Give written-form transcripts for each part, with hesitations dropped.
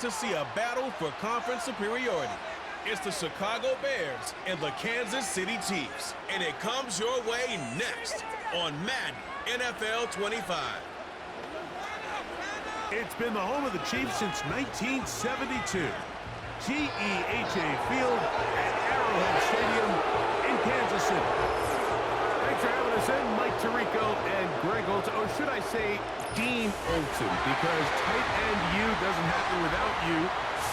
about to see a battle for conference superiority. It's the Chicago Bears and the Kansas City Chiefs. And it comes your way next on Madden NFL 25. It's been the home of the Chiefs since 1972. GEHA Field at Arrowhead Stadium in Kansas City. Thanks for having us in, Mike Tirico and Greg Olson, or should I say Dean Olson, because tight end U doesn't happen without you.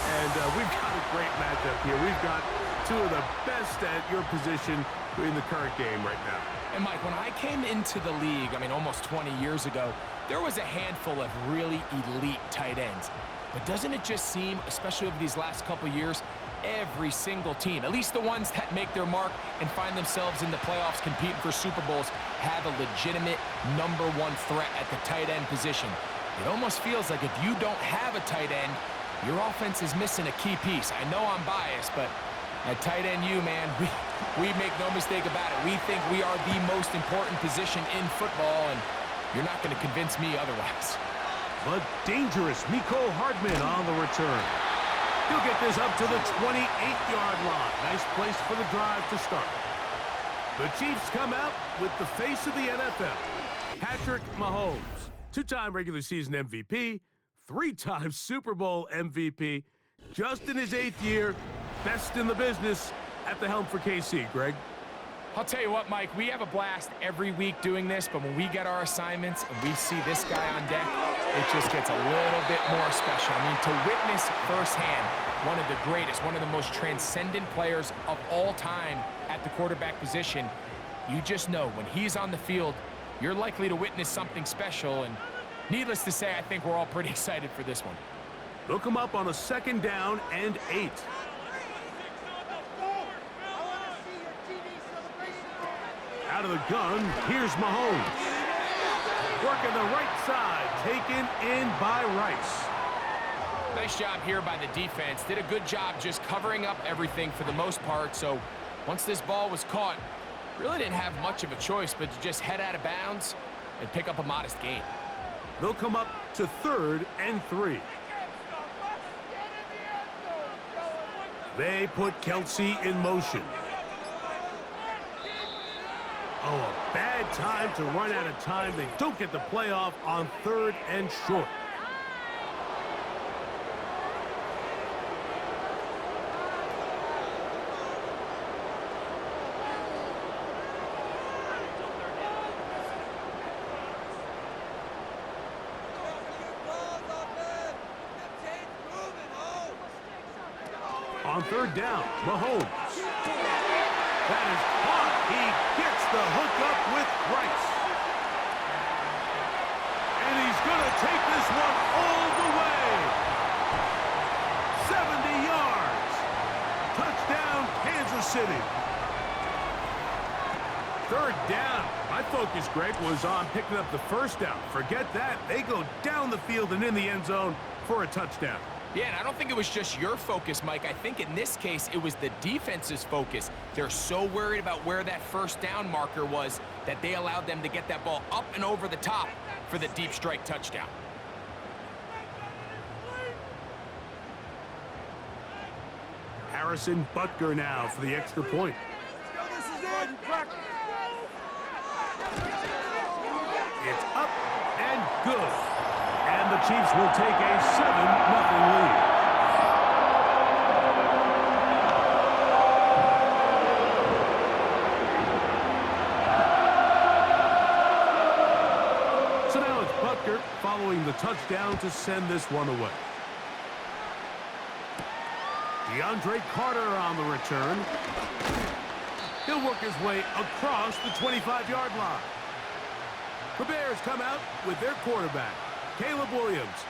And we've got a great matchup here. We've got two of the best at your position in the current game right now. And Mike, when I came into the league, almost 20 years ago, there was a handful of really elite tight ends. But doesn't it just seem, especially over these last couple years, every single team, at least the ones that make their mark and find themselves in the playoffs competing for Super Bowls, have a legitimate #1 threat at the tight end position. It almost feels like if you don't have a tight end, your offense is missing a key piece. I know I'm biased, but at tight end U, man, we make no mistake about it. We think we are the most important position in football, and you're not going to convince me otherwise. But dangerous Mecole Hardman on the return. He'll get this up to the 28-yard line. Nice place for the drive to start. The Chiefs come out with the face of the NFL, Patrick Mahomes, two-time regular season MVP, three-time Super Bowl MVP, just in his 8th year, best in the business at the helm for KC. Greg? I'll tell you what, Mike, we have a blast every week doing this, but when we get our assignments and we see this guy on deck, it just gets a little bit more special. To witness firsthand one of the greatest, one of the most transcendent players of all time at the quarterback position, you just know when he's on the field, you're likely to witness something special, and needless to say, I think we're all pretty excited for this one. They'll come up on a 2nd down and 8. Out of the gun, here's Mahomes. Working the right side, taken in by Rice. Nice job here by the defense. Did a good job just covering up everything for the most part. So once this ball was caught, really didn't have much of a choice but to just head out of bounds and pick up a modest gain. They'll come up to 3rd and 3. They put Kelsey in motion. Oh, a bad time to run out of time. They don't get the playoff on 3rd and short. On 3rd down, Mahomes. That is caught. He gets the hook up with Rice. And he's going to take this one all the way. 70 yards. Touchdown, Kansas City. 3rd down. My focus, Greg, was on picking up the 1st down. Forget that. They go down the field and in the end zone for a touchdown. Yeah, and I don't think it was just your focus, Mike. I think in this case, it was the defense's focus. They're so worried about where that 1st down marker was that they allowed them to get that ball up and over the top for the deep strike touchdown. Harrison Butker now for the extra point. It's up and good. And the Chiefs will take a 7-0 lead. So now it's Butker following the touchdown to send this one away. DeAndre Carter on the return. He'll work his way across the 25-yard line. The Bears come out with their quarterback, Caleb Williams.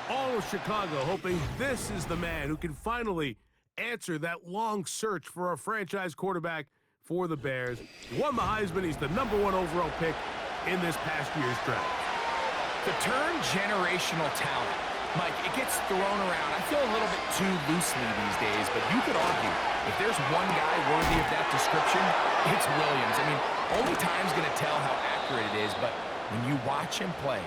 All of Chicago hoping this is the man who can finally answer that long search for a franchise quarterback for the Bears. He won the Heisman. He's the #1 overall pick in this past year's draft. The term generational talent, Mike, it gets thrown around. I feel a little bit too loosely these days, but you could argue if there's one guy worthy of that description, it's Williams. Only time's going to tell how accurate it is, but when you watch him play,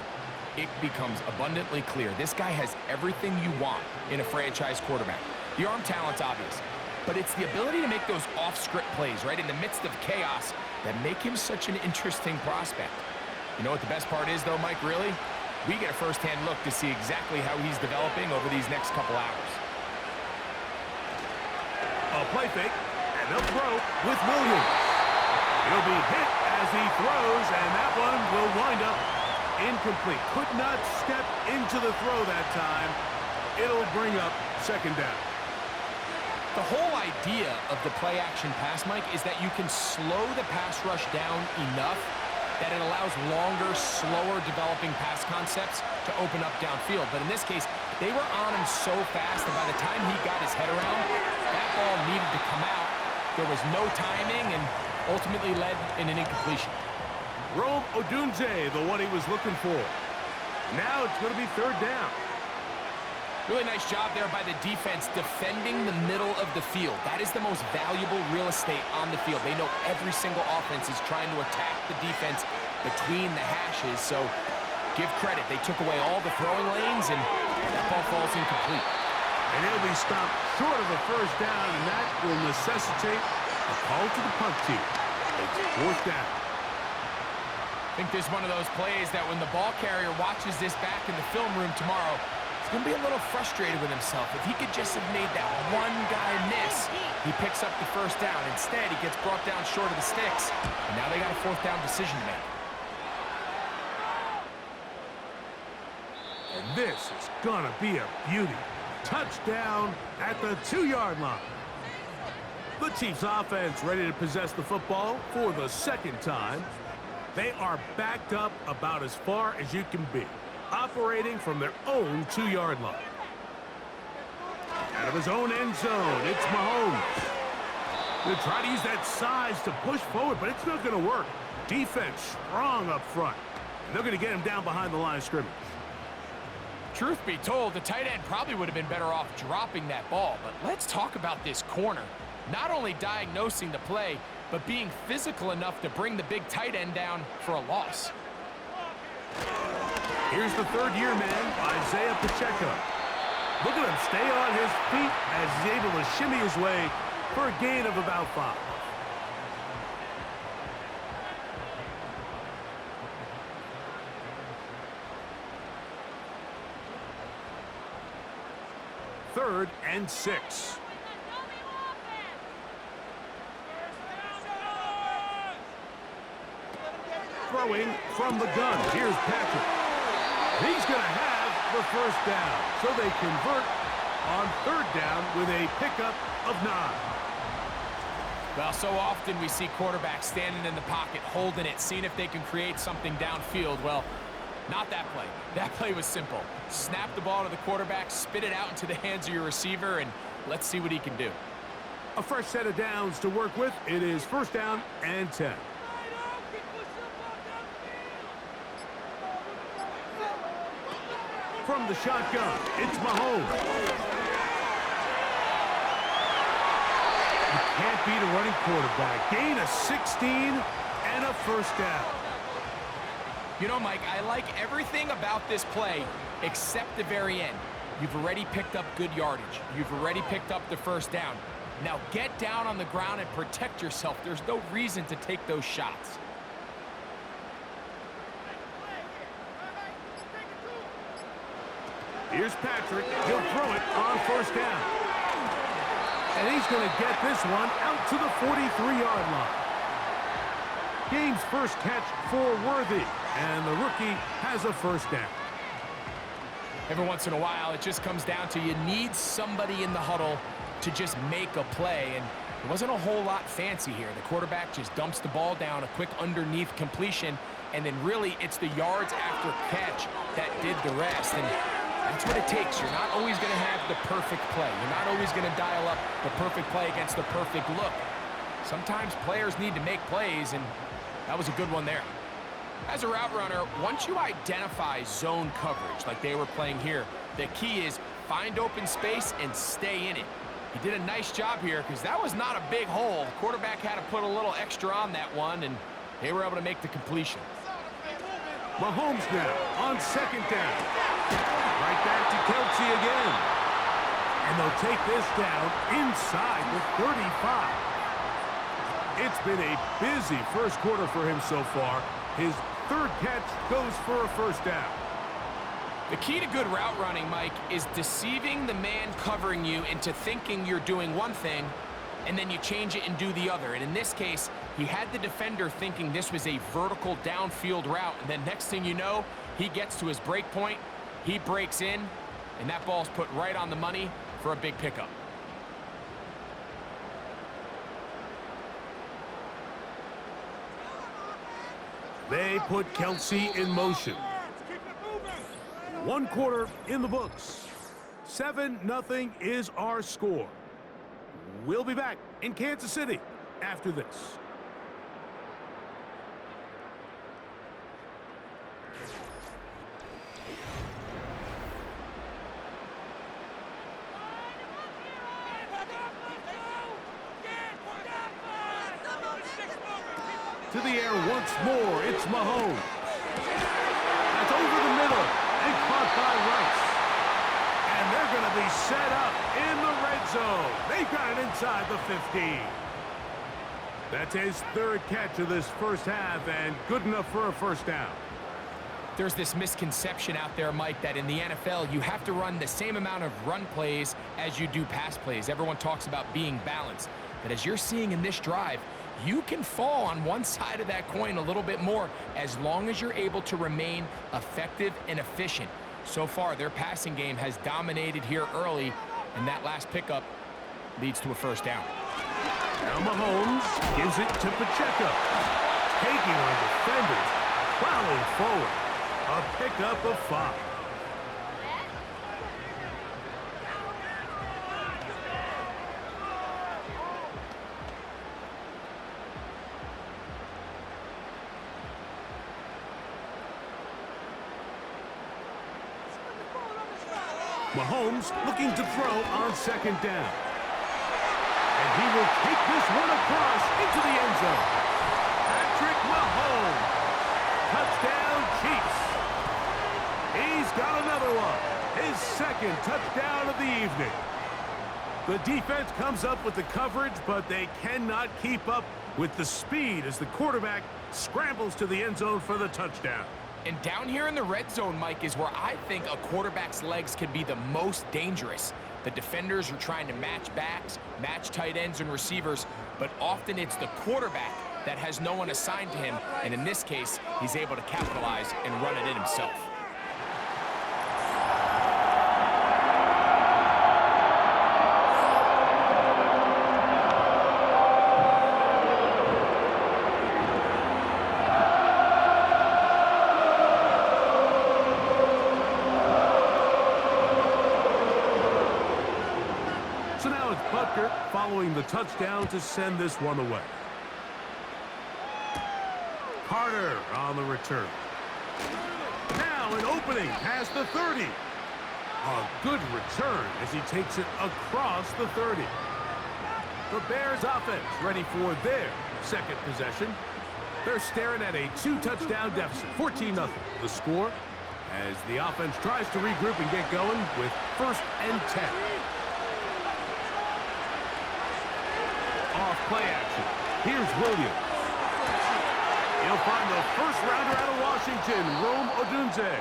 it becomes abundantly clear this guy has everything you want in a franchise quarterback. The arm talent's obvious, but it's the ability to make those off-script plays right in the midst of chaos that make him such an interesting prospect. You know what the best part is, though, Mike, really? We get a first-hand look to see exactly how he's developing over these next couple hours. A play fake, and they'll throw with Williams. He'll be hit as he throws, and that one will wind up incomplete. Could not step into the throw that time. It'll bring up second down. The whole idea of the play-action pass, Mike, is that you can slow the pass rush down enough that it allows longer, slower developing pass concepts to open up downfield. But in this case, they were on him so fast that by the time he got his head around, that ball needed to come out. There was no timing and ultimately led in an incompletion. Rome Odunze, the one he was looking for. Now it's going to be third down. Really nice job there by the defense defending the middle of the field. That is the most valuable real estate on the field. They know every single offense is trying to attack the defense between the hashes, so give credit. They took away all the throwing lanes, and that ball falls incomplete. And he'll be stopped short of a first down, and that will necessitate a call to the punt team. It's fourth down. I think this is one of those plays that when the ball carrier watches this back in the film room tomorrow, he's going to be a little frustrated with himself. If he could just have made that one guy miss, he picks up the first down. Instead, he gets brought down short of the sticks, and now they got a fourth down decision to make. And this is going to be a beauty. Touchdown at the 2-yard line. The Chiefs offense ready to possess the football for the second time. They are backed up about as far as you can be, operating from their own 2-yard line. Out of his own end zone, it's Mahomes. They'll try to use that size to push forward, but it's not going to work. Defense strong up front, and they're going to get him down behind the line of scrimmage. Truth be told, the tight end probably would have been better off dropping that ball, but let's talk about this corner. Not only diagnosing the play, but being physical enough to bring the big tight end down for a loss. Here's the third-year man, Isaiah Pacheco. Look at him stay on his feet as he's able to shimmy his way for a gain of about 5. Third and 6. Throwing from the gun. Here's Patrick. He's going to have the first down. So they convert on third down with a pickup of 9. Well, so often we see quarterbacks standing in the pocket, holding it, seeing if they can create something downfield. Well, not that play. That play was simple. Snap the ball to the quarterback, spit it out into the hands of your receiver, and let's see what he can do. A fresh set of downs to work with. It is first down and 10. From the shotgun, it's Mahomes. You can't beat a running quarterback. Gain of 16 and a first down. You know, Mike, I like everything about this play except the very end. You've already picked up good yardage. You've already picked up the first down. Now get down on the ground and protect yourself. There's no reason to take those shots. Here's Patrick. He'll throw it on first down. And he's going to get this one out to the 43-yard line. Game's first catch for Worthy. And the rookie has a first down. Every once in a while, it just comes down to you need somebody in the huddle to just make a play. And it wasn't a whole lot fancy here. The quarterback just dumps the ball down, a quick underneath completion, and then really it's the yards after catch that did the rest. And that's what it takes. You're not always going to have the perfect play. You're not always going to dial up the perfect play against the perfect look. Sometimes players need to make plays, and that was a good one there. As a route runner, once you identify zone coverage like they were playing here, the key is find open space and stay in it. He did a nice job here because that was not a big hole. The quarterback had to put a little extra on that one, and they were able to make the completion. Mahomes now on second down. Right back to Kelsey again. And they'll take this down inside the 35. It's been a busy first quarter for him so far. His third catch goes for a first down. The key to good route running, Mike, is deceiving the man covering you into thinking you're doing one thing, and then you change it and do the other. And in this case, he had the defender thinking this was a vertical downfield route, and then next thing you know, he gets to his break point, he breaks in, and that ball's put right on the money for a big pickup. They put Kelsey in motion. 1 quarter in the books. 7-0 is our score. We'll be back in Kansas City after this. To the air once more, it's Mahomes. That's over the middle and caught by Rice. And they're going to be set up in the red zone. They've got it inside the 15. That's his third catch of this first half and good enough for a first down. There's this misconception out there, Mike, that in the NFL, you have to run the same amount of run plays as you do pass plays. Everyone talks about being balanced. But as you're seeing in this drive, you can fall on one side of that coin a little bit more as long as you're able to remain effective and efficient. So far, their passing game has dominated here early, and that last pickup leads to a first down. Now Mahomes gives it to Pacheco. Taking on defenders, plowing forward. A pickup of 5. Mahomes looking to throw on second down. And he will take this one across into the end zone. Patrick Mahomes. Touchdown, Chiefs. He's got another one. His second touchdown of the evening. The defense comes up with the coverage, but they cannot keep up with the speed as the quarterback scrambles to the end zone for the touchdown. And down here in the red zone, Mike, is where I think a quarterback's legs can be the most dangerous. The defenders are trying to match backs, match tight ends and receivers, but often it's the quarterback that has no one assigned to him, and in this case, he's able to capitalize and run it in himself. Following the touchdown to send this one away. Carter on the return. Now an opening past the 30. A good return as he takes it across the 30. The Bears offense ready for their second possession. They're staring at a 2-touchdown deficit, 14-0. The score as the offense tries to regroup and get going with 1st and 10. Off play action. Here's Williams. He'll find the first rounder out of Washington, Rome Odunze.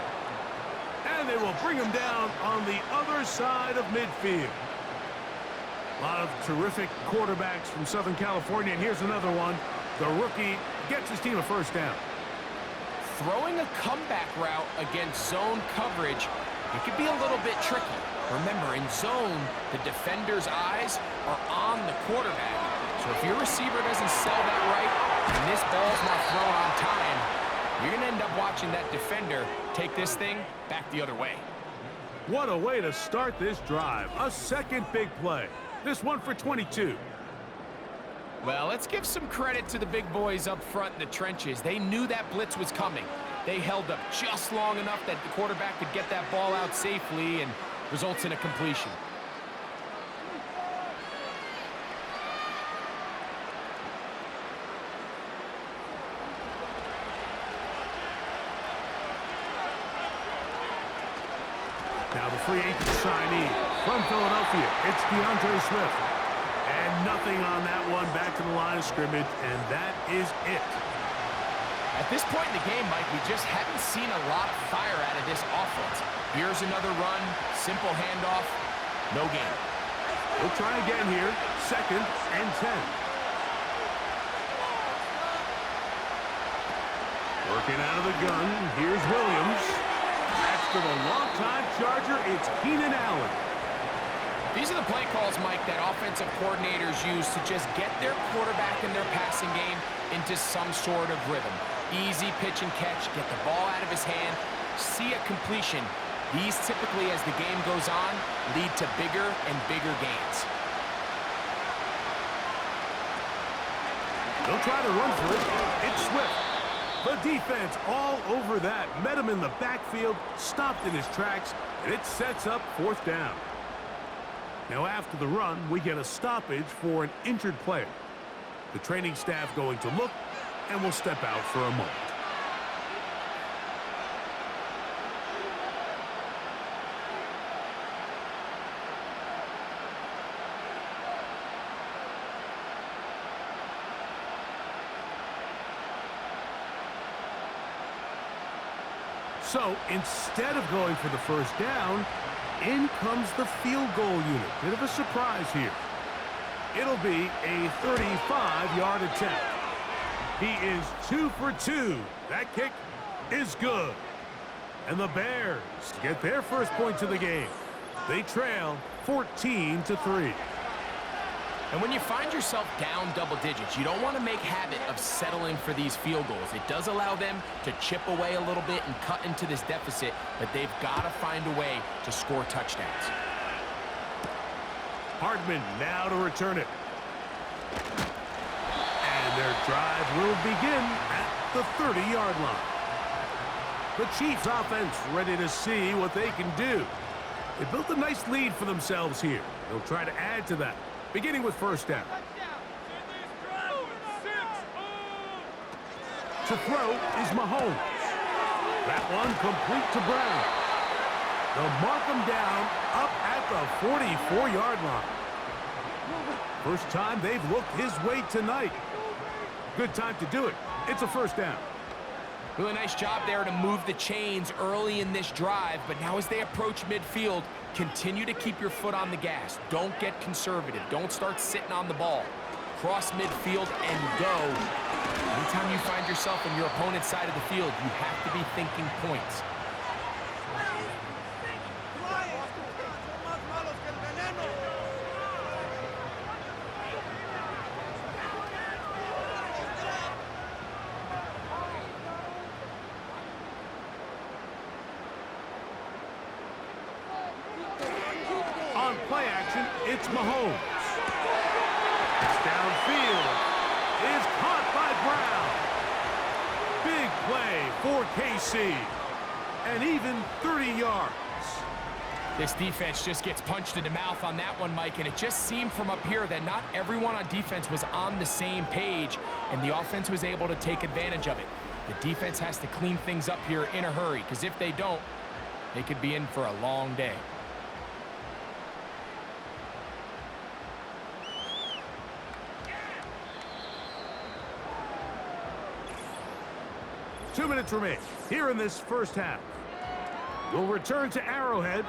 And they will bring him down on the other side of midfield. A lot of terrific quarterbacks from Southern California, and here's another one. The rookie gets his team a first down. Throwing a comeback route against zone coverage, it could be a little bit tricky. Remember, in zone, the defender's eyes are on the quarterback. So if your receiver doesn't sell that right, and this ball's not thrown on time, you're going to end up watching that defender take this thing back the other way. What a way to start this drive. A second big play. This one for 22. Well, let's give some credit to the big boys up front in the trenches. They knew that blitz was coming. They held up just long enough that the quarterback could get that ball out safely and results in a completion. Now the free agent signee from Philadelphia, it's DeAndre Swift. And nothing on that one, back to the line of scrimmage, and that is it. At this point in the game, Mike, we just haven't seen a lot of fire out of this offense. Here's another run, simple handoff, no gain. We'll try again here, 2nd and 10. Working out of the gun, here's Williams. That's to the longtime Charger, it's Keenan Allen. These are the play calls, Mike, that offensive coordinators use to just get their quarterback and their passing game into some sort of rhythm. Easy pitch and catch, get the ball out of his hand, see a completion. These typically, as the game goes on, lead to bigger and bigger gains. They'll try to run for it. It's Swift. The defense all over that. Met him in the backfield, stopped in his tracks, and it sets up 4th down. Now after the run, we get a stoppage for an injured player. The training staff going to look, and we'll step out for a moment. So instead of going for the first down, in comes the field goal unit. Bit of a surprise here. It'll be a 35-yard attempt. He is 2 for 2. That kick is good. And the Bears get their first points of the game. They trail 14-3. And when you find yourself down double digits, you don't want to make habit of settling for these field goals. It does allow them to chip away a little bit and cut into this deficit, but they've got to find a way to score touchdowns. Hardman now to return it. And their drive will begin at the 30-yard line. The Chiefs offense ready to see what they can do. They built a nice lead for themselves here. They'll try to add to that, beginning with first down. To throw is Mahomes. That one complete to Brown. They'll mark him down up at the 44-yard line. First time they've looked his way tonight. Good time to do it. It's a first down. Really nice job there to move the chains early in this drive, but now as they approach midfield, continue to keep your foot on the gas. Don't get conservative. Don't start sitting on the ball. Cross midfield and go. Anytime you find yourself on your opponent's side of the field, you have to be thinking points. On play action, it's Mahomes. It's downfield. Is caught by Brown. Big play for KC. And even 30 yards. This defense just gets punched in the mouth on that one, Mike, and it just seemed from up here that not everyone on defense was on the same page, and the offense was able to take advantage of it. The defense has to clean things up here in a hurry, because if they don't, they could be in for a long day. Two minutes remain here in this first half. We'll return to Arrowhead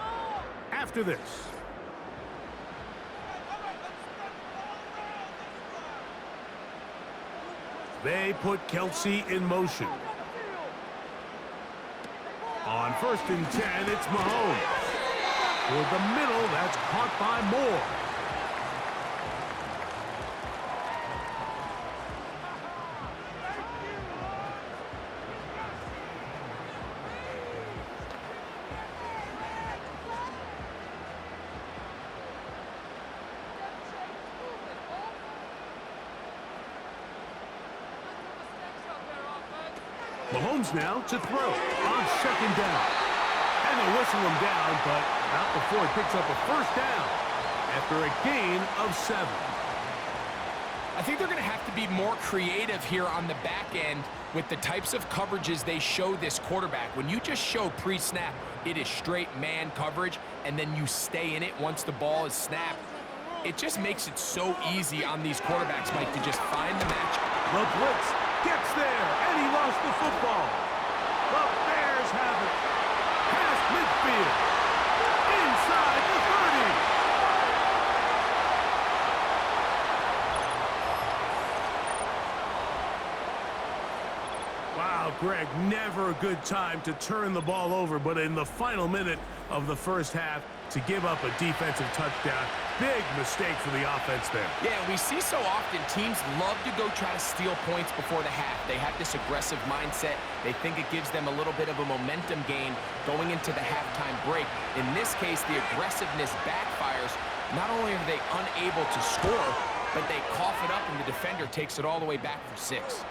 after this. They put Kelsey in motion. On 1st and 10, it's Mahomes. Toward the middle, that's caught by Moore. Mahomes now to throw on 2nd down. And they whistle him down, but not before he picks up a first down after a gain of 7. I think they're going to have to be more creative here on the back end With the types of coverages they show this quarterback, when you just show pre-snap, it is straight man coverage, and then you stay in it once the ball is snapped. It just makes it so easy on these quarterbacks, Mike, to just find the match. The blitz gets there, and he lost the football. The Bears have it. Past midfield. Inside the 30. Wow, Greg, never a good time to turn the ball over, but in the final minute of the first half, to give up a defensive touchdown, big mistake for the offense there. Yeah, we see so often teams love to go try to steal points before the half. They have this aggressive mindset. They think it gives them a little bit of a momentum gain going into the halftime break. In this case, the aggressiveness backfires. Not only are they unable to score, but they cough it up and the defender takes it all the way back for 6.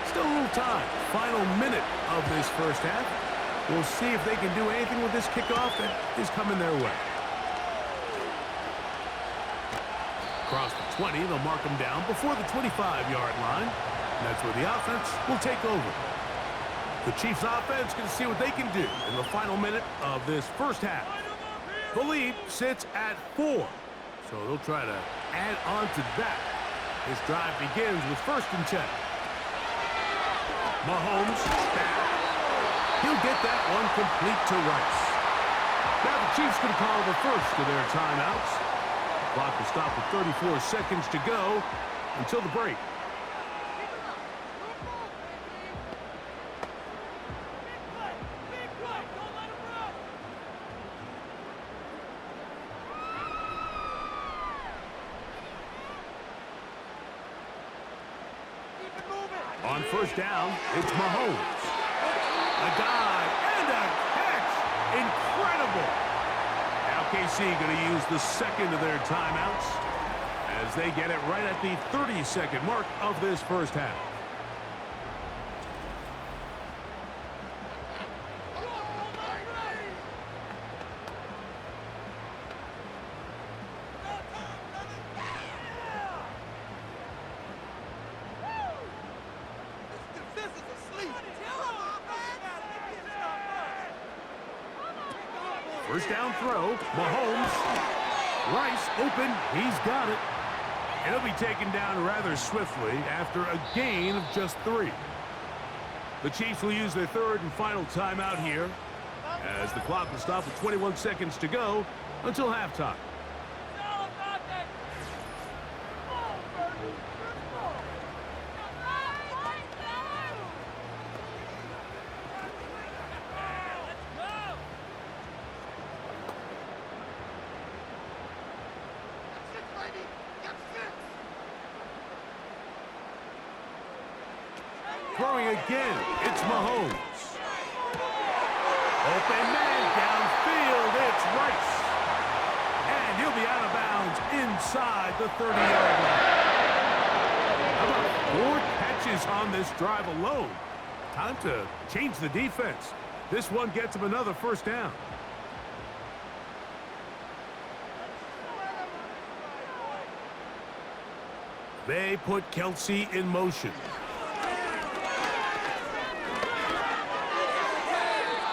Still a little time. Final minute of this first half. We'll see if they can do anything with this kickoff that is coming their way. Across the 20, they'll mark them down before the 25-yard line. And that's where the offense will take over. The Chiefs offense can see what they can do in the final minute of this first half. The lead sits at 4. So they'll try to add on to that. This drive begins with 1st and 10. Mahomes back. He'll get that one complete to Rice. Now the Chiefs going to call the first of their timeouts. The clock will stop with 34 seconds to go until the break. On 1st down, it's Mahomes. A dive and a catch. Incredible. Now KC going to use the second of their timeouts as they get it right at the 30-second mark of this first half. First down throw, Mahomes. Rice open, he's got it. And he'll be taken down rather swiftly after a gain of just 3. The Chiefs will use their 3rd and final timeout here as the clock will stop with 21 seconds to go until halftime. Throwing again, it's Mahomes. Open man downfield, it's Rice. And he'll be out of bounds inside the 30-yard line. How about 4 catches on this drive alone? Time to change the defense. This one gets him another 1st down. They put Kelsey in motion.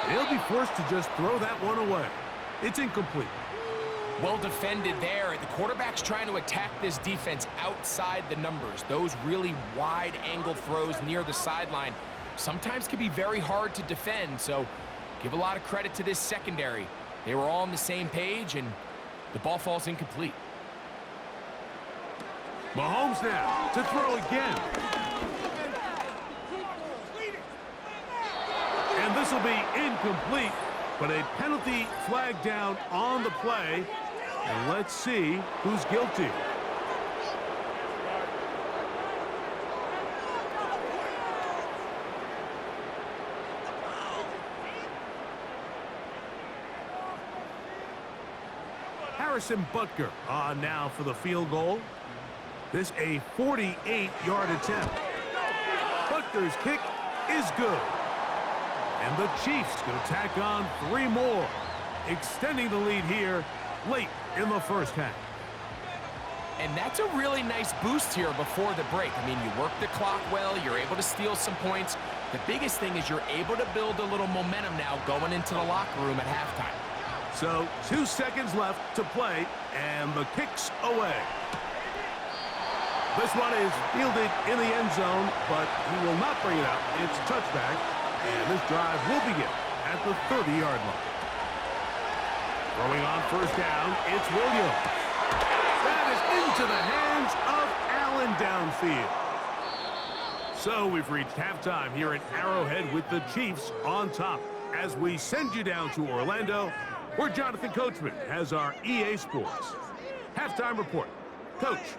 He'll be forced to just throw that one away. It's incomplete. Well defended there. The quarterback's trying to attack this defense outside the numbers. Those really wide angle throws near the sideline sometimes can be very hard to defend, so give a lot of credit to this secondary. They were all on the same page, and the ball falls incomplete. Mahomes now to throw again. And this will be incomplete, but a penalty flag down on the play. And let's see who's guilty. Harrison Butker on now for the field goal. This a 48-yard attempt. Butker's kick is good. And the Chiefs going to tack on 3 more, extending the lead here late in the first half. And that's a really nice boost here before the break. I mean, you work the clock well, you're able to steal some points. The biggest thing is you're able to build a little momentum now going into the locker room at halftime. So 2 seconds left to play, and the kick's away. This one is fielded in the end zone, but he will not bring it out. It's a touchback, and this drive will begin at the 30-yard line. Throwing on first down, it's Williams. That is into the hands of Allen downfield. So we've reached halftime here at Arrowhead with the Chiefs on top. As we send you down to Orlando, where Jonathan Coachman has our EA Sports halftime report. Coach.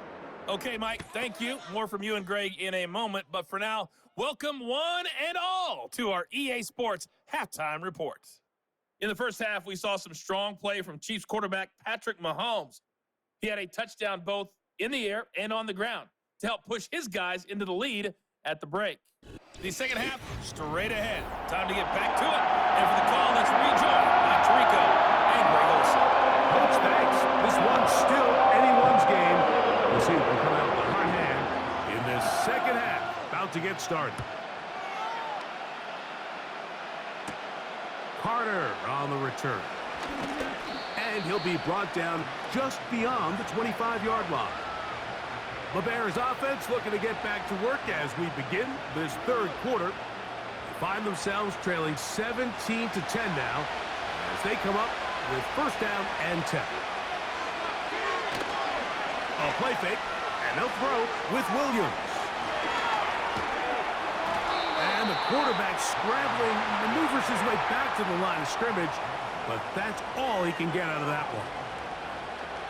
Okay, Mike, thank you. More from you and Greg in a moment. But for now, welcome one and all to our EA Sports halftime report. In the first half, we saw some strong play from Chiefs quarterback Patrick Mahomes. He had a touchdown both in the air and on the ground to help push his guys into the lead at the break. The second half, straight ahead. Time to get back to it. And for the call, let's rejoin by Tirico and Greg Olson. Coach, thanks. This one's still anyone's game. We'll see if we come out with a hot hand in this second half. About to get started. Carter on the return. And he'll be brought down just beyond the 25-yard line. The Bears offense looking to get back to work as we begin this third quarter. They find themselves trailing 17-10 now as they come up with first down and 10. A play fake, and they'll throw with Williams. And the quarterback scrambling, maneuvers his way back to the line of scrimmage, but that's all he can get out of that one.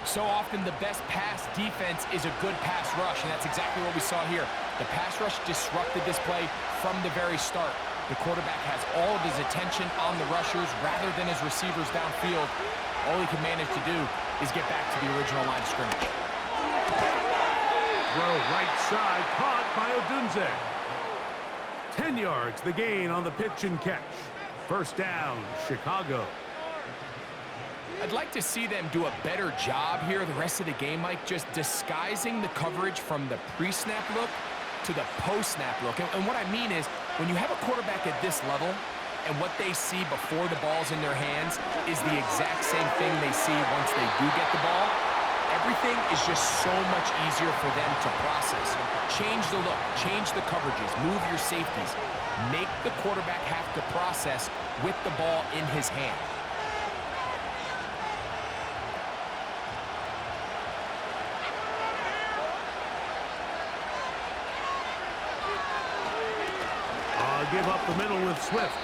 So often the best pass defense is a good pass rush, and that's exactly what we saw here. The pass rush disrupted this play from the very start. The quarterback has all of his attention on the rushers rather than his receivers downfield. All he can manage to do is get back to the original line of scrimmage. Throw right side, caught by Odunze. 10 yards, the gain on the pitch and catch. First down, Chicago. I'd like to see them do a better job here the rest of the game, Mike, just disguising the coverage from the pre-snap look to the post-snap look. And what I mean is, when you have a quarterback at this level and what they see before the ball's in their hands is the exact same thing they see once they do get the ball, everything is just so much easier for them to process. Change the look, change the coverages, move your safeties. Make the quarterback have to process with the ball in his hand. Give up the middle with Swift.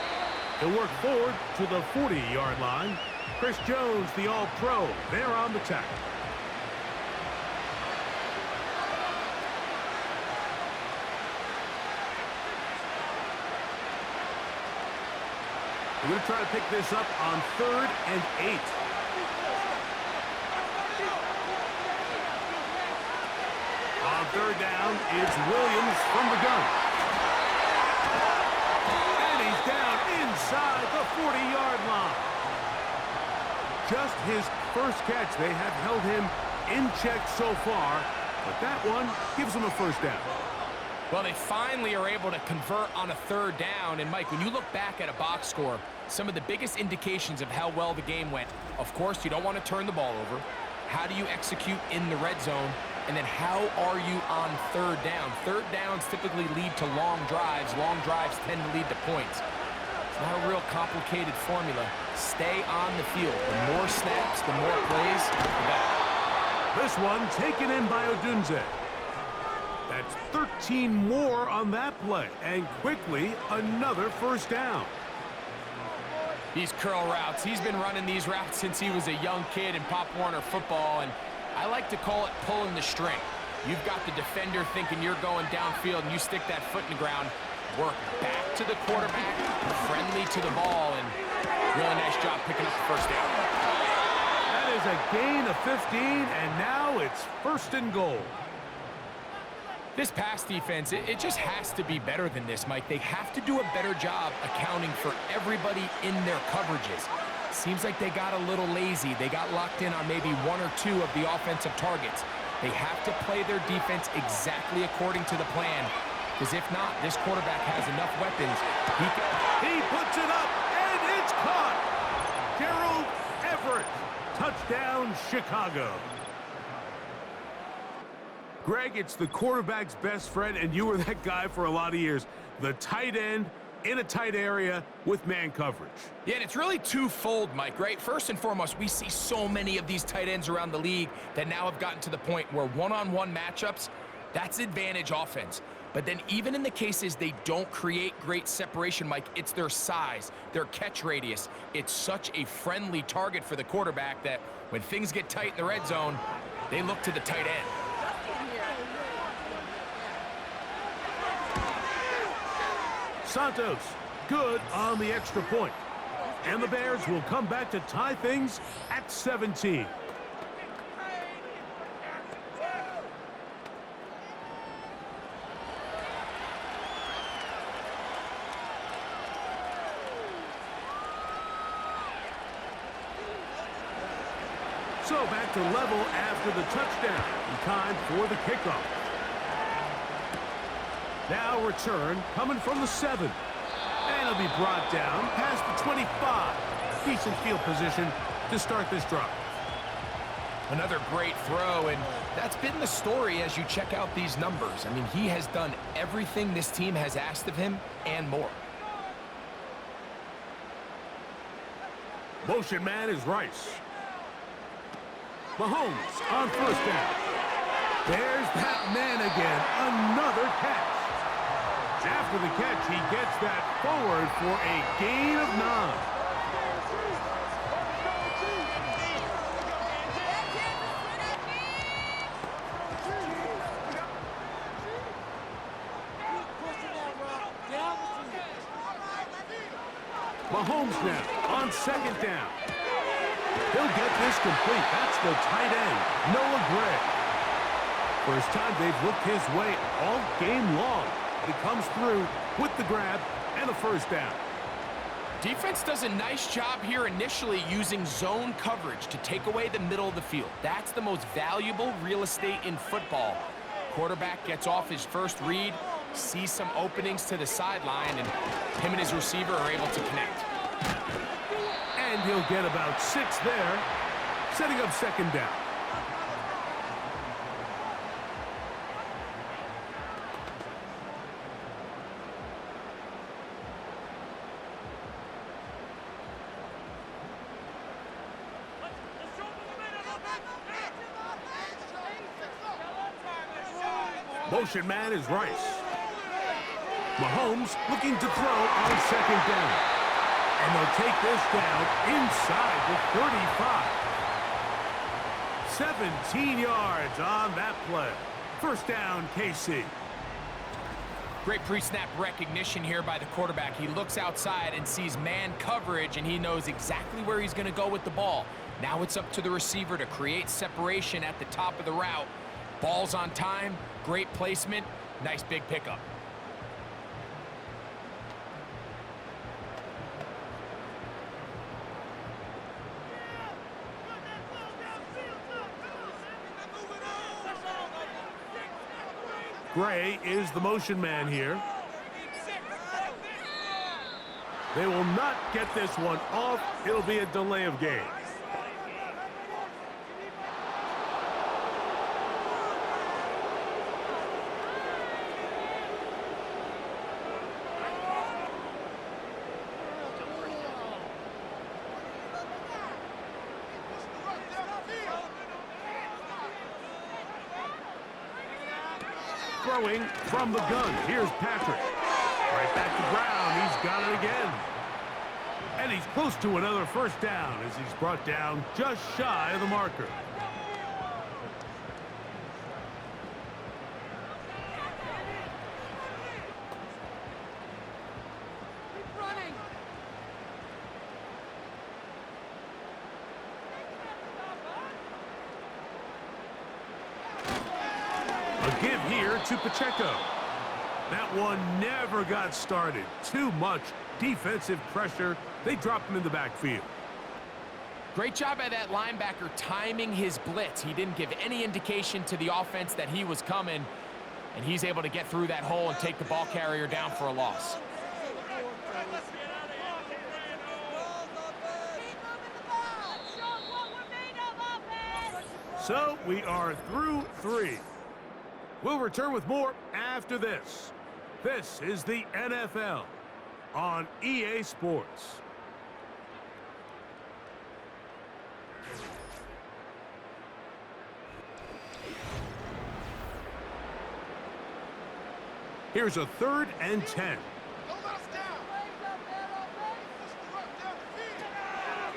He'll work forward to the 40-yard line. Chris Jones, the All-Pro, there on the tackle. We're going to try to pick this up on 3rd and 8. On 3rd down, it's Williams from the gun. Inside the 40-yard line. Just his first catch. They have held him in check so far, but that one gives him a first down. Well, they finally are able to convert on a 3rd down. And, Mike, when you look back at a box score, some of the biggest indications of how well the game went, of course, you don't want to turn the ball over. How do you execute in the red zone? And then how are you on 3rd down? 3rd downs typically lead to long drives. Long drives tend to lead to points. It's not a real complicated formula. Stay on the field. The more snaps, the more plays, the better. This one taken in by Odunze. That's 13 more on that play. And quickly, another first down. These curl routes, he's been running these routes since he was a young kid in Pop Warner football, and I like to call it pulling the string. You've got the defender thinking you're going downfield, and you stick that foot in the ground, work back to the quarterback, friendly to the ball, and really nice job picking up the first down. That is has a gain of 15, and now it's 1st and goal. This pass defense, it just has to be better than this, Mike. They have to do a better job accounting for everybody in their coverages. Seems like they got a little lazy. They got locked in on maybe 1 or 2 of the offensive targets. They have to play their defense exactly according to the plan, because if not, this quarterback has enough weapons. He puts it up, and it's caught. Gerald Everett, touchdown Chicago. Greg, it's the quarterback's best friend, and you were that guy for a lot of years. The tight end in a tight area with man coverage. Yeah, and it's really twofold, Mike, right? First and foremost, we see so many of these tight ends around the league that now have gotten to the point where one-on-one matchups, that's advantage offense. But then even in the cases they don't create great separation, Mike, it's their size, their catch radius. It's such a friendly target for the quarterback that when things get tight in the red zone, they look to the tight end. Santos, good on the extra point. And the Bears will come back to tie things at 17. So back to level after the touchdown. In time for the kickoff. Now return coming from the 7. And it'll be brought down past the 25. Decent field position to start this drive. Another great throw, and that's been the story as you check out these numbers. I mean, he has done everything this team has asked of him and more. Motion man is Rice. Mahomes on 1st down. There's that man again. Another catch. After the catch, he gets that forward for a gain of 9. Mahomes now on 2nd down. He'll get this complete. That's the tight end, Noah Gray. First time they've looked his way all game long. He comes through with the grab and a 1st down. Defense does a nice job here initially using zone coverage to take away the middle of the field. That's the most valuable real estate in football. Quarterback gets off his first read, sees some openings to the sideline, and him and his receiver are able to connect. And he'll get about 6 there, setting up 2nd down. Motion man is Rice. Mahomes looking to throw on 2nd down. And they'll take this down inside the 35. 17 yards on that play. 1st down, KC. Great pre-snap recognition here by the quarterback. He looks outside and sees man coverage, and he knows exactly where he's going to go with the ball. Now it's up to the receiver to create separation at the top of the route. Ball's on time, great placement, nice big pickup. Gray is the motion man here. They will not get this one off. It'll be a delay of game. Throwing from the gun. Here's Patrick. Right back to Brown. He's got it again. And he's close to another 1st down as he's brought down just shy of the marker. here to Pacheco. That one never got started. Too much defensive pressure. They dropped him in the backfield. Great job by that linebacker timing his blitz. He didn't give any indication to the offense that he was coming, and he's able to get through that hole and take the ball carrier down for a loss. So we are through 3. We'll return with more after this. This is the NFL on EA Sports. Here's a 3rd and 10.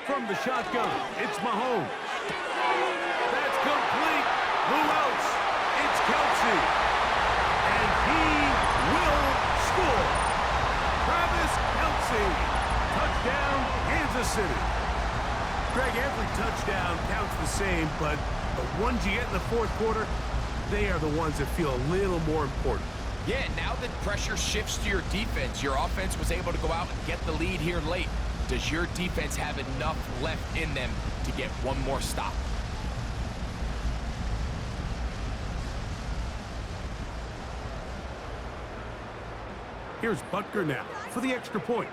From the shotgun, it's Mahomes. That's complete. Who else? It's Kelsey. And he will score. Travis Kelsey. Touchdown, Kansas City. Greg, every touchdown counts the same, but the ones you get in the fourth quarter, they are the ones that feel a little more important. Yeah, now that pressure shifts to your defense, your offense was able to go out and get the lead here late. Does your defense have enough left in them to get one more stop? Here's Butker now for the extra point.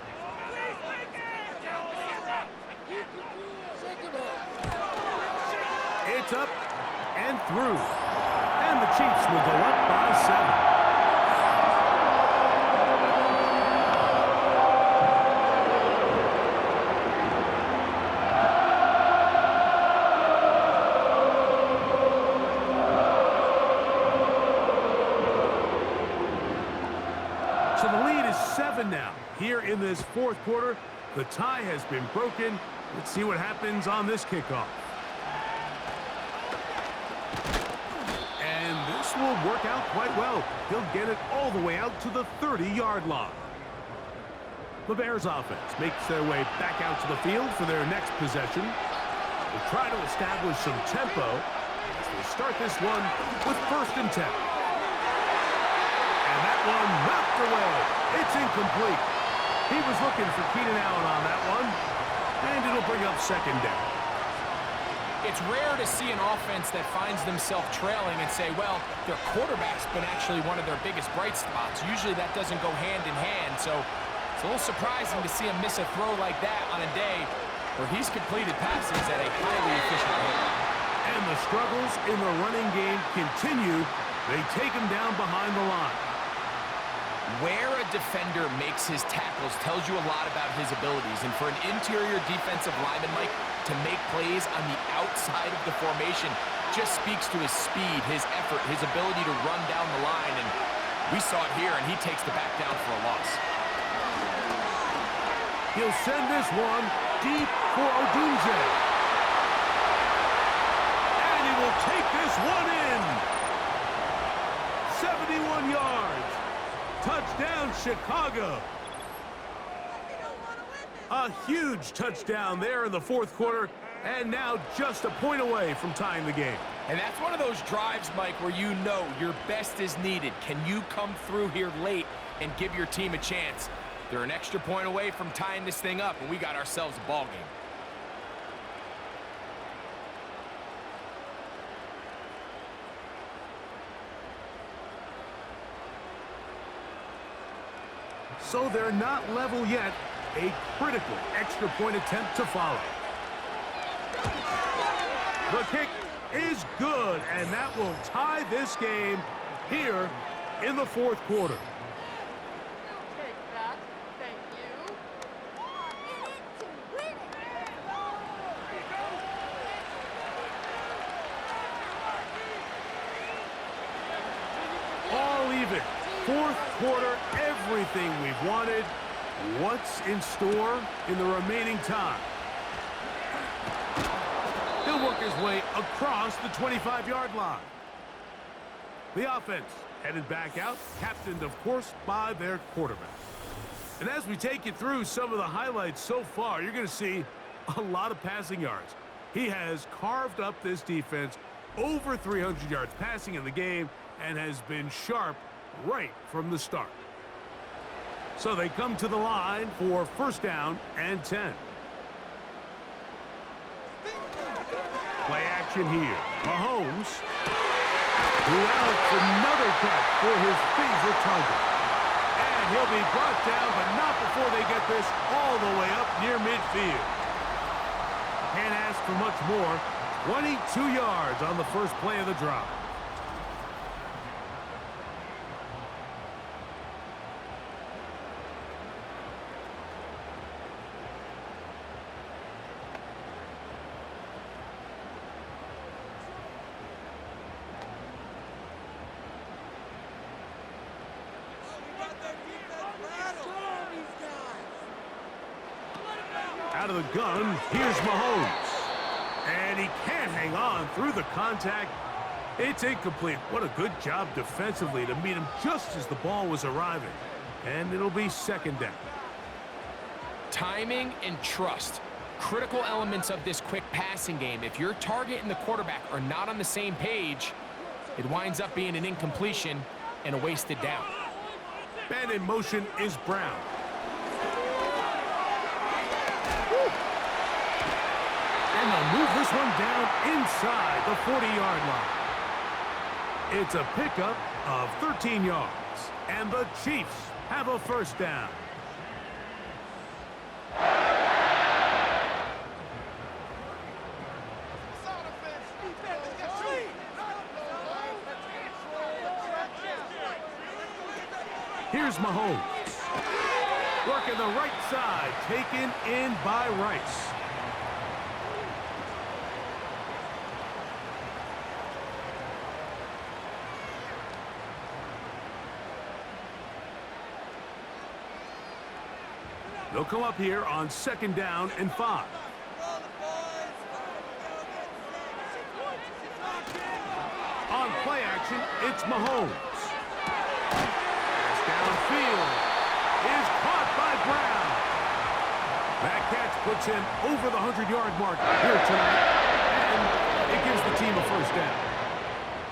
It's up and through. And the Chiefs will go up by 7. So the lead is 7 now. Here in this fourth quarter, the tie has been broken. Let's see what happens on this kickoff. And this will work out quite well. He'll get it all the way out to the 30-yard line. The Bears offense makes their way back out to the field for their next possession. They'll try to establish some tempo as they start this one with 1st and 10. And that one knocked away. It's incomplete. He was looking for Keenan Allen on that one, and it'll bring up 2nd down. It's rare to see an offense that finds themselves trailing and say, well, their quarterback's been actually one of their biggest bright spots. Usually that doesn't go hand in hand, so it's a little surprising to see him miss a throw like that on a day where he's completed passes at a highly efficient rate. And the struggles in the running game continue. They take him down behind the line. Where a defender makes his tackles tells you a lot about his abilities. And for an interior defensive lineman, Mike, to make plays on the outside of the formation just speaks to his speed, his effort, his ability to run down the line. And we saw it here, and he takes the back down for a loss. He'll send this one deep for Odunze. And he will take this one in. 71 yards. Touchdown, Chicago. A huge touchdown there in the fourth quarter, and now just a point away from tying the game. And that's one of those drives, Mike, where you know your best is needed. Can you come through here late and give your team a chance? They're an extra point away from tying this thing up, and we got ourselves a ball game. So they're not level yet. A critical extra point attempt to follow. The kick is good, and that will tie this game here in the fourth quarter. All even. Fourth quarter, everything we've wanted. What's in store in the remaining time? He'll work his way across the 25-yard line. The offense headed back out, captained, of course, by their quarterback. And as we take you through some of the highlights so far, you're going to see a lot of passing yards. He has carved up this defense, over 300 yards passing in the game, and has been sharp right from the start. So they come to the line for first down and 10. Play action here. Mahomes, who out another catch for his favorite target. And he'll be brought down, but not before they get this all the way up near midfield. Can't ask for much more. 22 yards on the first play of the drive. Out of the gun, here's Mahomes. And he can't hang on through the contact. It's incomplete. What a good job defensively to meet him just as the ball was arriving. And it'll be second down. Timing and trust. Critical elements of this quick passing game. If your target and the quarterback are not on the same page, it winds up being an incompletion and a wasted down. And in motion is Brown. And they'll move this one down inside the 40-yard line. It's a pickup of 13 yards. And the Chiefs have a first down. Here's Mahomes. Working the right side, taken in by Rice. They'll come up here on second down and 5. On play action, it's Mahomes. Downfield is caught by Brown. That catch puts him over the 100-yard mark here tonight, and it gives the team a first down.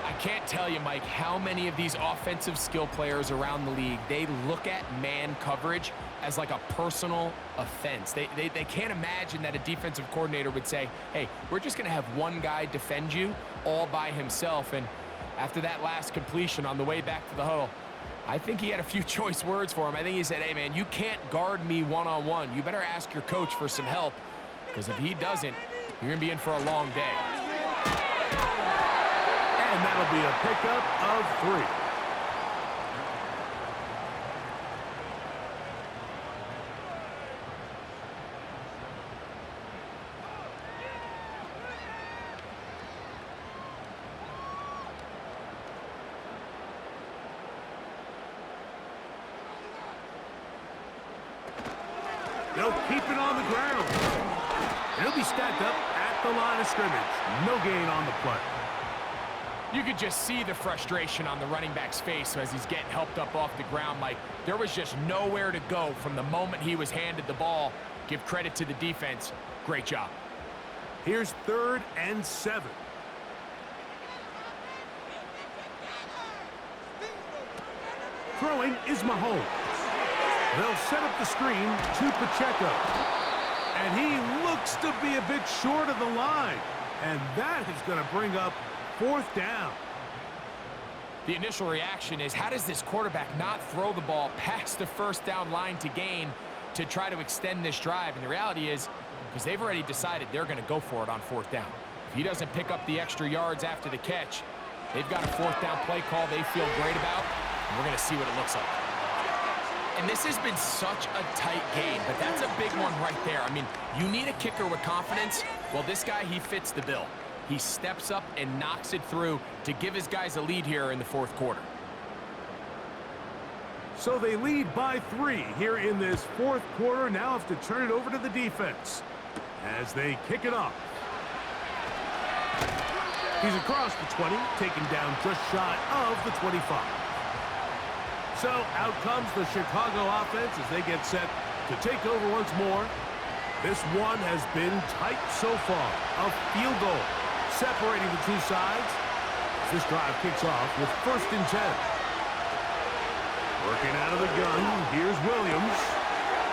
I can't tell you, Mike, how many of these offensive skill players around the league, they look at man coverage as like a personal offense. They can't imagine that a defensive coordinator would say, hey, we're just going to have one guy defend you all by himself. And after that last completion on the way back to the huddle, I think he had a few choice words for him. I think he said, hey, man, you can't guard me one-on-one. You better ask your coach for some help, because if he doesn't, you're going to be in for a long day. And that'll be a pickup of 3. They'll keep it on the ground. It'll be stacked up at the line of scrimmage. No gain on the play. You could just see the frustration on the running back's face as he's getting helped up off the ground, Mike. There was just nowhere to go from the moment he was handed the ball. Give credit to the defense. Great job. Here's 3rd and 7. Throwing is Mahomes. They'll set up the screen to Pacheco. And he looks to be a bit short of the line. And that is going to bring up 4th down. The initial reaction is, how does this quarterback not throw the ball past the first down line to gain to try to extend this drive? And the reality is, because they've already decided they're going to go for it on 4th down. If he doesn't pick up the extra yards after the catch, they've got a 4th down play call they feel great about, and we're going to see what it looks like. And this has been such a tight game, but that's a big one right there. I mean, you need a kicker with confidence. Well, this guy, he fits the bill. He steps up and knocks it through to give his guys a lead here in the 4th quarter. So they lead by 3 here in this 4th quarter. Now have to turn it over to the defense as they kick it off. He's across the 20, taken down just shy of the 25. So out comes the Chicago offense as they get set to take over once more. This one has been tight so far. A field goal separating the two sides. this drive kicks off with 1st and 10. Working out of the gun, here's Williams.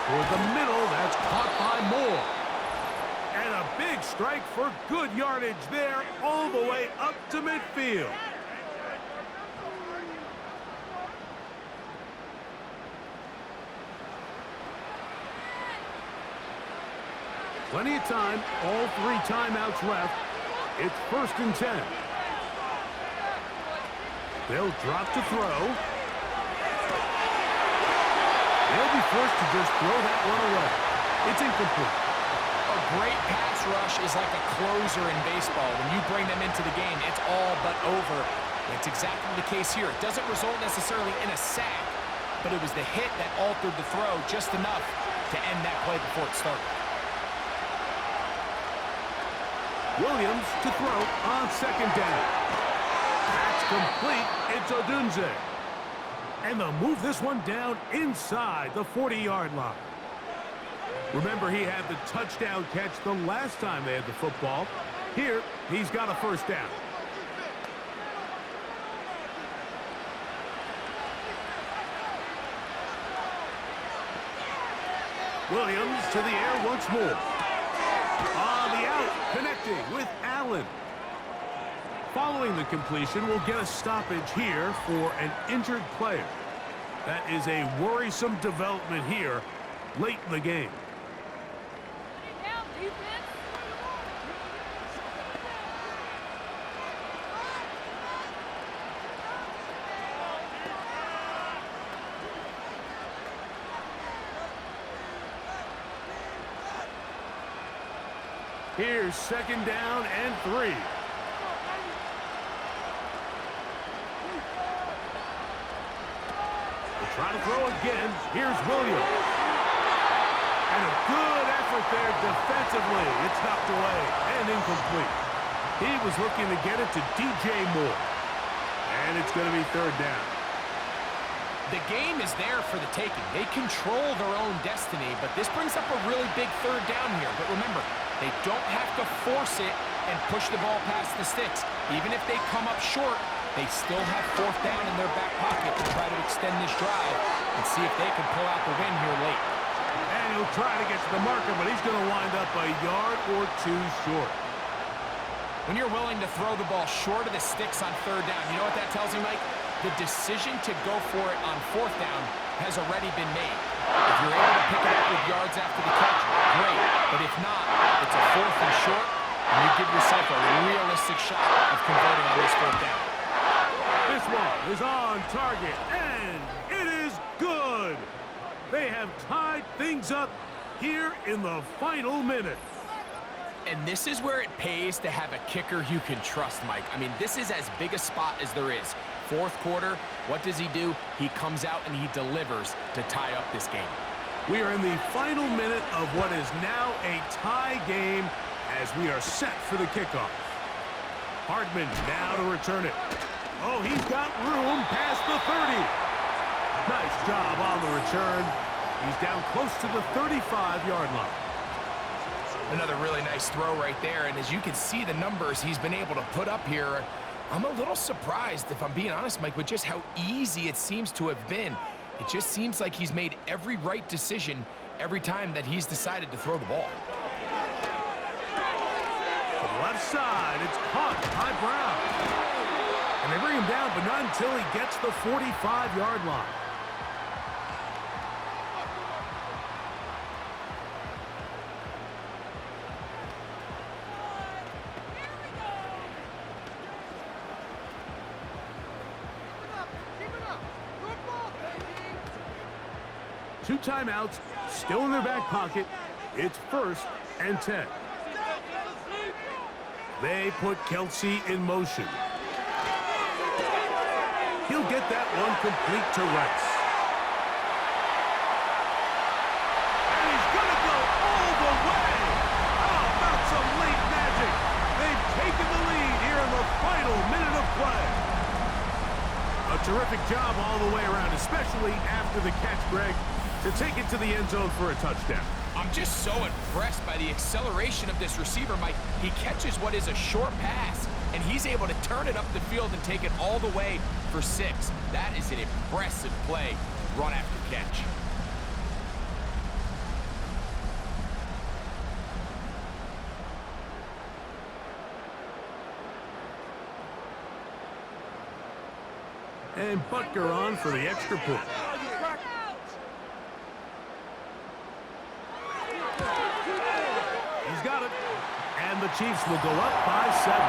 Toward the middle, that's caught by Moore. And a big strike for good yardage there, all the way up to midfield. Plenty of time, all 3 timeouts left. It's 1st and 10. They'll drop to throw. They'll be forced to just throw that one away. It's incomplete. A great pass rush is like a closer in baseball. When you bring them into the game, it's all but over. That's exactly the case here. It doesn't result necessarily in a sack, but it was the hit that altered the throw just enough to end that play before it started. Williams to throw on 2nd down. That's complete. It's Odunze. And they'll move this one down inside the 40-yard line. Remember, he had the touchdown catch the last time they had the football. Here, he's got a 1st down. Williams to the air once more. On the out, connecting with Allen. Following the completion, we'll get a stoppage here for an injured player. That is a worrisome development here late in the game. Here's 2nd down and 3. Try to throw again. Here's Williams. And a good effort there defensively. It's knocked away and incomplete. He was looking to get it to DJ Moore. And it's going to be 3rd down. The game is there for the taking. They control their own destiny, but this brings up a really big 3rd down here. But remember, they don't have to force it and push the ball past the sticks. Even if they come up short, they still have 4th down in their back pocket to try to extend this drive and see if they can pull out the win here late. And he'll try to get to the marker, but he's going to wind up a yard or 2 short. When you're willing to throw the ball short of the sticks on 3rd down, you know what that tells you, Mike? The decision to go for it on 4th down has already been made. If you're able to pick it up with yards after the catch, great. But if not, it's a 4th and short, and you give yourself a realistic shot of converting on this 4th down. This one is on target, and it is good. They have tied things up here in the final minute. And this is where it pays to have a kicker you can trust, Mike. I mean, this is as big a spot as there is. 4th quarter, what does he do? He comes out and he delivers to tie up this game. We are in the final minute of what is now a tie game as we are set for the kickoff. Hardman now to return it. Oh, he's got room past the 30. Nice job on the return. He's down close to the 35-yard line. Another really nice throw right there, and as you can see the numbers he's been able to put up here, I'm a little surprised, if I'm being honest, Mike, with just how easy it seems to have been. It just seems like he's made every right decision every time that he's decided to throw the ball. To the left side, it's caught by Brown. And they bring him down, but not until he gets the 45-yard line. Two timeouts, still in their back pocket. It's 1st and 10. They put Kelsey in motion. He'll get that one complete to Rice. And he's going to go all the way. How about some late magic? They've taken the lead here in the final minute of play. A terrific job all the way around, especially after the catch, Greg, to take it to the end zone for a touchdown. I'm just so impressed by the acceleration of this receiver, Mike. He catches what is a short pass, and he's able to turn it up the field and take it all the way for 6. That is an impressive play, run after catch. And Butker on for the extra point. He's got it. And the Chiefs will go up by 7.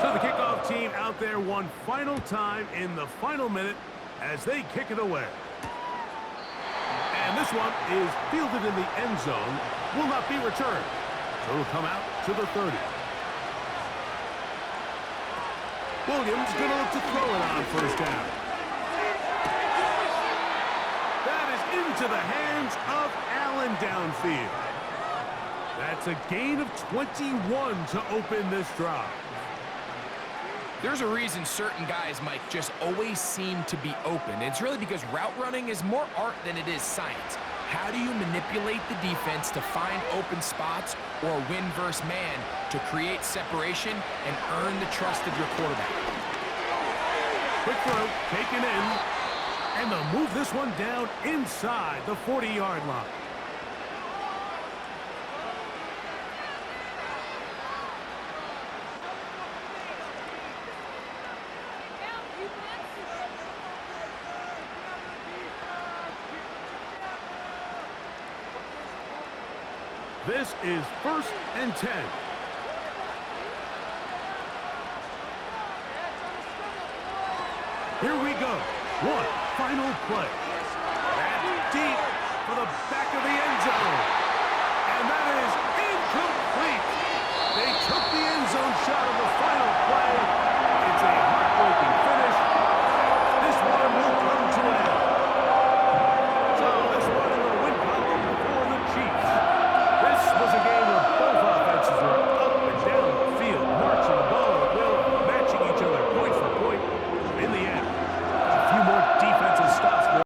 So the kickoff team out there one final time in the final minute as they kick it away. And this one is fielded in the end zone, will not be returned. So it'll come out to the 30. Williams going to look to throw it on first down. That is into the hands of Allen downfield. That's a gain of 21 to open this drive. There's a reason certain guys, Mike, just always seem to be open. It's really because route running is more art than it is science. How do you manipulate the defense to find open spots or win versus man to create separation and earn the trust of your quarterback? Quick throw, taken in, and they'll move this one down inside the 40-yard line. This is 1st and 10. Here we go. One final play. That's deep for the back of the end zone. And that is incomplete. They took the end zone shot of the